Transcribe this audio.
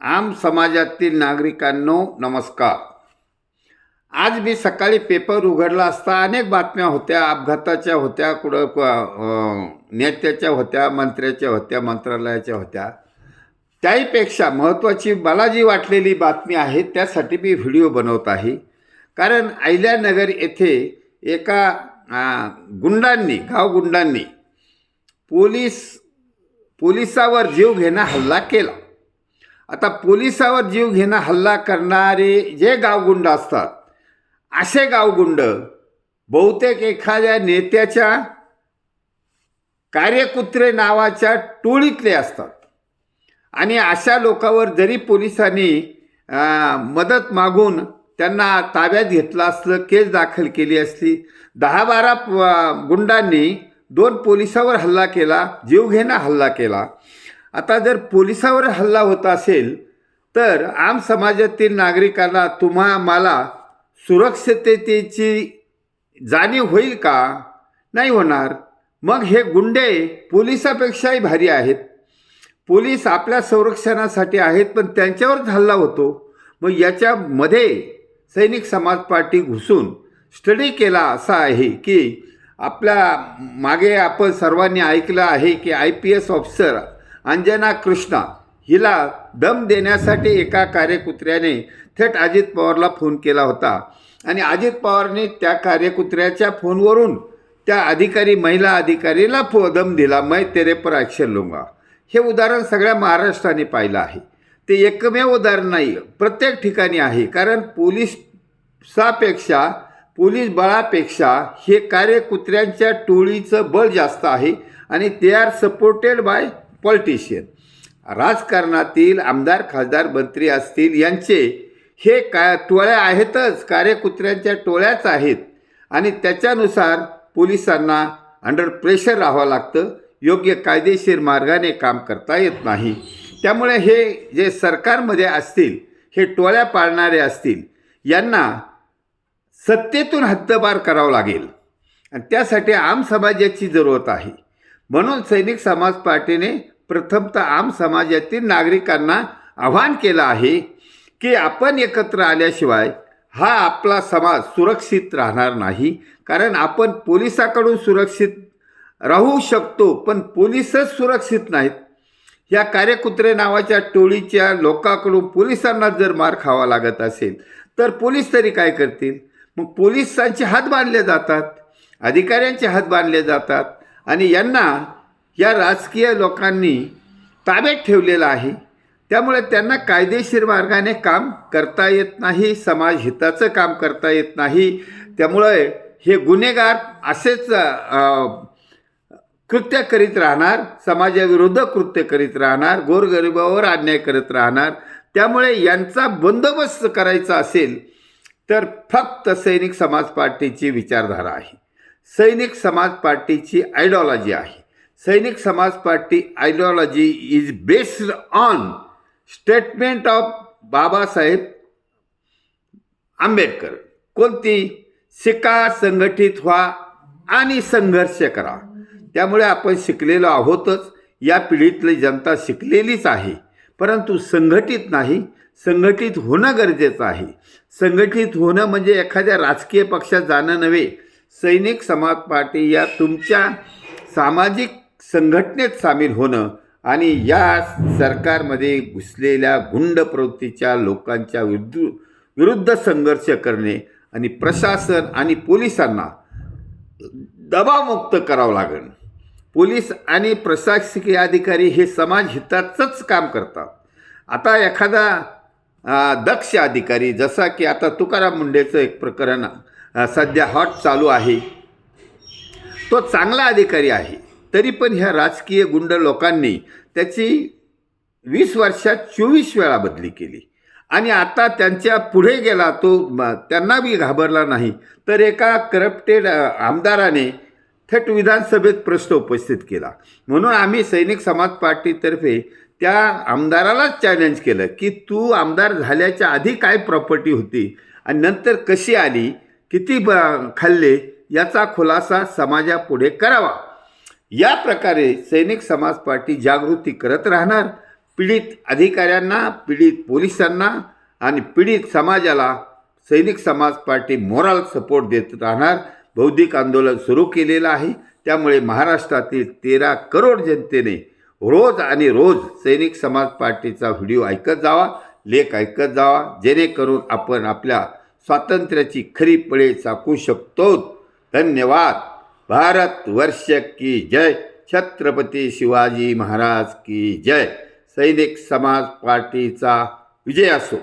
आम समाजातील नागरिकांनो नमस्कार. आज मी सकाळी पेपर उघडला असता अनेक बातम्या होत्या. अपघाताच्या होत्या, नेत्याच्या होत्या, मंत्र्याच्या होत्या, मंत्रालयाच्या होत्या. त्याहीपेक्षा महत्त्वाची मला जी वाटलेली बातमी आहे त्यासाठी मी व्हिडिओ बनवत आहे. कारण अहिल्यानगर येथे एका गावगुंडांनी पोलिसावर जीव घेणा हल्ला केला. आता पोलिसावर जीव घेणा हल्ला करणारे जे गावगुंड असतात, असे गावगुंड बहुतेक एखाद्या नेत्याच्या कार्यकुत्रे नावाच्या टोळीतले असतात. आणि अशा लोकांवर जरी पोलिसांनी मदत मागून त्यांना ताब्यात घेतलं असलं, केस दाखल केली असली, 10-12 गुंडांनी 2 पोलिसावर हल्ला केला, जीवघेणा हल्ला केला. आता जर पोलिसावर हल्ला होत असेल तर आम समाजातील नागरिकांना, मला सुरक्षिततेची जाणीव होईल का? नाही होणार. मग हे गुंडे पोलिसापेक्षाही भारी आहेत. पोलीस आपल्या संरक्षणासाठी आहेत, पण त्यांच्यावरच हल्ला होतो. मग याच्यामध्ये सैनिक समाज पार्टी घुसून स्टडी केला असा आहे की आपल्या मागे आपण सर्वांनी ऐकलं आहे की IPS ऑफिसर अंजना कृष्णा हिला दम देण्यासाठी एका कार्यकुत्र्याने थेट अजित पवारला फोन केला होता. आणि अजित पवारने त्या कार्यकुत्र्याच्या फोनवरून त्या महिला अधिकारीला दम दिला. मैं तेरे पर ॲक्शन लूंगा. हे उदाहरण सगळ्या महाराष्ट्राने पाहिलं आहे. ते एकमेव उदाहरण नाही, प्रत्येक ठिकाणी आहे. कारण पोलीस बळापेक्षा हे कार्यकुत्र्यांच्या टोळीचं बळ जास्त आहे. आणि ते आर सपोर्टेड बाय पॉलिटिशियन. राजकारणातील आमदार, खासदार, मंत्री असतील, यांचे हे टोळ्या आहेतच, कार्यकुत्र्यांच्या टोळ्याच आहेत. आणि त्याच्यानुसार पोलिसांना अंडर प्रेशर राहावं लागतं. योग्य कायदेशीर मार्गाने काम करता येत नाही. त्यामुळे हे जे सरकारमध्ये असतील, हे टोळ्या पाळणारे असतील, यांना सत्तेतून हद्दपार करावं लागेल. आणि त्यासाठी आम समाजाची जरूरत आहे. म्हणून सैनिक समाज पार्टीने प्रथमतः आम समाजातील नागरिकांना आवाहन केलं आहे की आपण एकत्र आल्याशिवाय हा आपला समाज सुरक्षित राहणार नाही. कारण आपण पोलिसाकडून सुरक्षित राहू शकतो, पण पोलीसच सुरक्षित नाहीत. या कार्यकुत्रे नावाच्या टोळीच्या लोकांकडून पोलिसांना जर मार खावा लागत असेल तर पोलीस तरी काय करतील? मग पोलिसांचे हात बांधले जातात, अधिकाऱ्यांचे हात बांधले जातात. आणि यांना या राजकीय लोकांनी ताब्यात ठेवलेलं आहे. त्यामुळे त्यांना कायदेशीर मार्गाने काम करता येत नाही, समाज हिताचं काम करता येत नाही. त्यामुळे हे गुन्हेगार असेच कृत्य करीत राहणार, समाजाविरुद्ध कृत्य करीत राहणार, गोरगरिबावर अन्याय करत राहणार. त्यामुळे यांचा बंदोबस्त करायचा असेल तर फक्त सैनिक समाज पार्टीची विचारधारा आहे, सैनिक समाज पार्टीची आयडिओलॉजी आहे. सैनिक समाज party ideology is based on statement of Babasaheb Ambedkar. कोणती? शिका, संघटित व्हा आणि संघर्ष करा. त्यामुळे आपण शिकलेलो आहोतच. या पिढीतली जनता शिकलेलीच आहे, परंतु संघटित नाही. संघटित होणं गरजेचं आहे. संघटित होणं म्हणजे एखाद्या राजकीय पक्षात जाणं नव्हे. सैनिक समाज पार्टी या तुमच्या सामाजिक संघटनेत सामील होणं आणि या सरकारमध्ये घुसलेल्या गुंड प्रवृत्तीच्या लोकांच्या विरुद्ध संघर्ष करणे आणि प्रशासन आणि पोलिसांना दबावमुक्त करावं लागेल. पोलीस आणि प्रशासकीय अधिकारी हे समाज हिताचंच काम करतात. आता एखादा दक्ष अधिकारी, जसा की आता तुकाराम मुंडेचं एक प्रकरण सध्या हॉट चालू आहे, तो चांगला अधिकारी आहे. तरी पण ह्या राजकीय गुंड लोकांनी त्याची 20 वर्षात 24 वेळा बदली केली. आणि आता त्यांच्या पुढे गेला तो, त्यांना बी घाबरला नाही. तर एका करप्टेड आमदाराने थेट विधानसभेत प्रश्न उपस्थित केला. म्हणून आम्ही सैनिक समाज पार्टीतर्फे त्या आमदारालाच चॅलेंज केलं की तू आमदार झाल्याच्या आधी काय प्रॉपर्टी होती आणि नंतर कशी आली, किती खाल्ले, याचा खुलासा समाजापुढे करावा. या प्रकारे सैनिक समाज पार्टी जागृती करत राहणार. पीडित अधिकाऱ्यांना, पीडित पोलिसांना आणि पीडित समाजाला सैनिक समाज पार्टी मोराल सपोर्ट देत राहणार. बौद्धिक आंदोलन सुरू केलेलं आहे. त्यामुळे महाराष्ट्रातील 13 करोड जनतेने रोज आणि रोज सैनिक समाज पार्टीचा व्हिडिओ ऐकत जावा, लेख ऐकत जावा, जेणेकरून आपण आपल्या स्वातंत्र्याची खरी पळे चाकू शकतो. धन्यवाद. भारत वर्ष की जय. छत्रपती शिवाजी महाराज की जय. सैनिक समाज पार्टीचा विजय असो.